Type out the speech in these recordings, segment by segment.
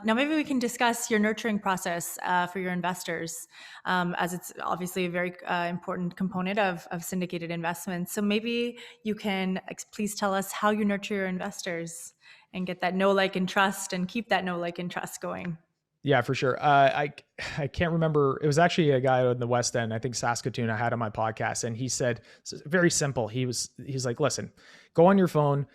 Now, maybe we can discuss your nurturing process for your investors, as it's obviously a very important component of syndicated investments. So maybe you can please tell us how you nurture your investors and get that know, like, and trust, and keep that know, like, and trust going. Yeah, for sure. I can't remember. It was actually a guy in the West End, I think Saskatoon, I had on my podcast, and he said it's very simple. He's like, listen, go on your phone.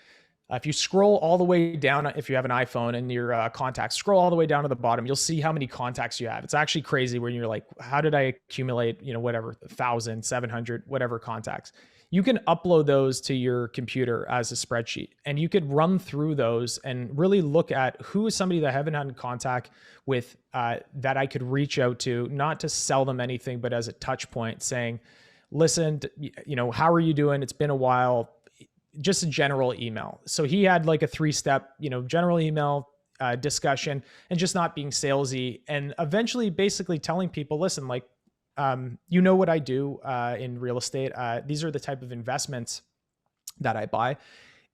If you scroll all the way down, if you have an iPhone and your contacts, scroll all the way down to the bottom, you'll see how many contacts you have. It's actually crazy when you're like, how did I accumulate, whatever, 1,700, whatever contacts. You can upload those to your computer as a spreadsheet, and you could run through those and really look at who is somebody that I haven't had in contact with that I could reach out to, not to sell them anything, but as a touch point saying, listen, how are you doing? It's been a while. Just a general email. So he had like a 3-step, general email discussion, and just not being salesy, and eventually basically telling people, listen, like, what I do in real estate. These are the type of investments that I buy.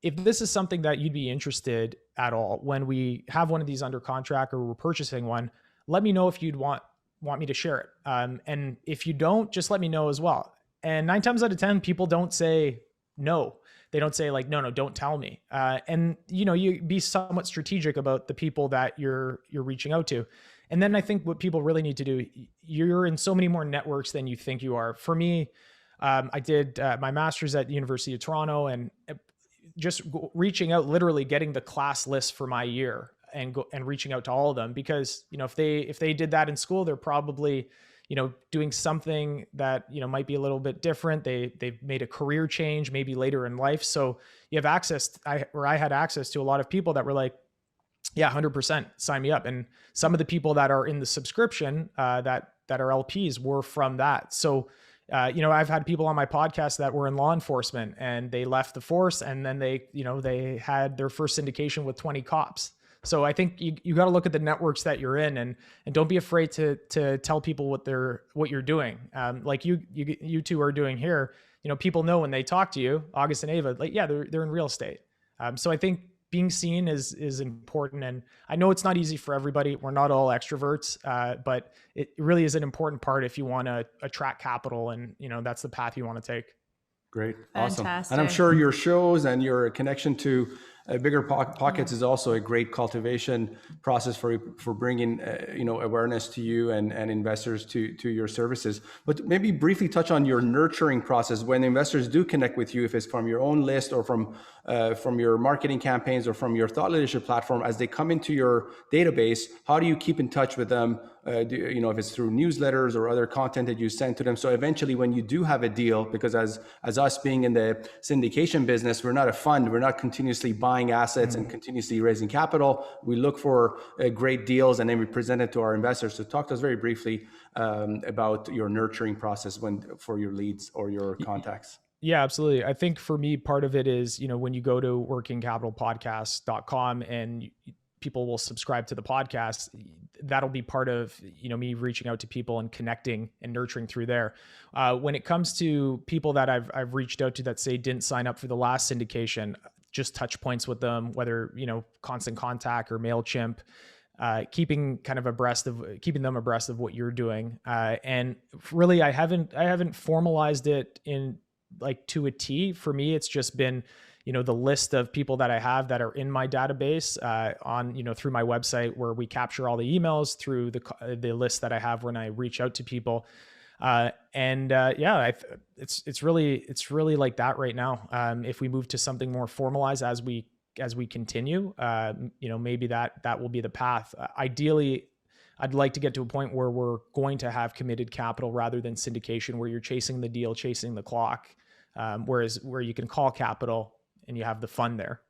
If this is something that you'd be interested at all, when we have one of these under contract or we're purchasing one, let me know if you'd want me to share it. And if you don't, just let me know as well. And 9 times out of 10, people don't say no. They don't say like, no, don't tell me. And you be somewhat strategic about the people that you're reaching out to. And then I think what people really need to do, you're in so many more networks than you think you are. For me, I did my master's at the University of Toronto, and just reaching out, literally getting the class list for my year and reaching out to all of them, because, if they did that in school, they're probably, doing something that, might be a little bit different. They've made a career change maybe later in life. So you have access, I had access to a lot of people that were like, yeah, 100% sign me up. And some of the people that are in the subscription that are LPs were from that. So, I've had people on my podcast that were in law enforcement, and they left the force, and then they had their first syndication with 20 cops. So I think you got to look at the networks that you're in, and don't be afraid to tell people what you're doing. Like you two are doing here. People know when they talk to you, August and Ava, like, yeah, they're in real estate. So I think being seen is important. And I know it's not easy for everybody. We're not all extroverts, but it really is an important part if you want to attract capital, and that's the path you want to take. Great. Fantastic. Awesome. And I'm sure your shows and your connection to bigger pockets is also a great cultivation process for bringing awareness to you and investors to your services. But maybe briefly touch on your nurturing process when investors do connect with you, if it's from your own list or from your marketing campaigns or from your thought leadership platform. As they come into your database, how do you keep in touch with them? If it's through newsletters or other content that you send to them. So eventually when you do have a deal, because as us being in the syndication business, we're not a fund, we're not continuously buying assets and continuously raising capital. We look for great deals, and then we present it to our investors. So talk to us very briefly about your nurturing process for your leads or your contacts. Yeah, absolutely. I think for me, part of it is, when you go to workingcapitalpodcast.com and people will subscribe to the podcast, that'll be part of, me reaching out to people and connecting and nurturing through there. When it comes to people that I've reached out to that say didn't sign up for the last syndication, just touch points with them, whether, Constant Contact or MailChimp, keeping them abreast of what you're doing. And really, I haven't formalized it in like to a T. For me, it's just been, the list of people that I have that are in my database on, through my website, where we capture all the emails through the list that I have when I reach out to people. It's really like that right now. If we move to something more formalized as we continue, maybe that will be the path. Ideally, I'd like to get to a point where we're going to have committed capital rather than syndication, where you're chasing the deal, chasing the clock. Whereas where you can call capital and you have the fund there.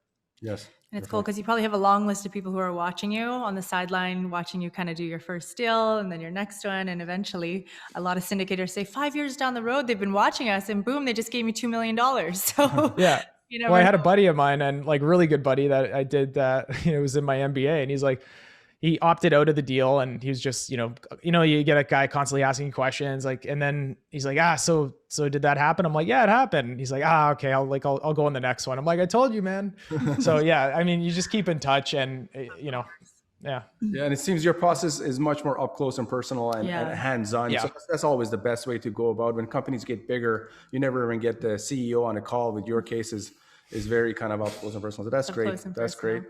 Yes. And it's cool because you probably have a long list of people who are watching you on the sideline, watching you kind of do your first deal and then your next one. And eventually a lot of syndicators say 5 years down the road, they've been watching us, and boom, they just gave me $2 million. So yeah. Well, I had a buddy of mine, and like really good buddy, that I did that, it was in my MBA, and he's like, he opted out of the deal, and he was just, you get a guy constantly asking questions, like, and then he's like, so did that happen? I'm like, yeah, it happened. He's like, okay, I'll go on the next one. I'm like, I told you, man. So yeah, I mean, you just keep in touch, and Yeah. Yeah, and it seems your process is much more up close and personal and hands-on. Yeah. So that's always the best way to go about. When companies get bigger, you never even get the CEO on a call. With your case is very kind of up close and personal. So that's great. That's great.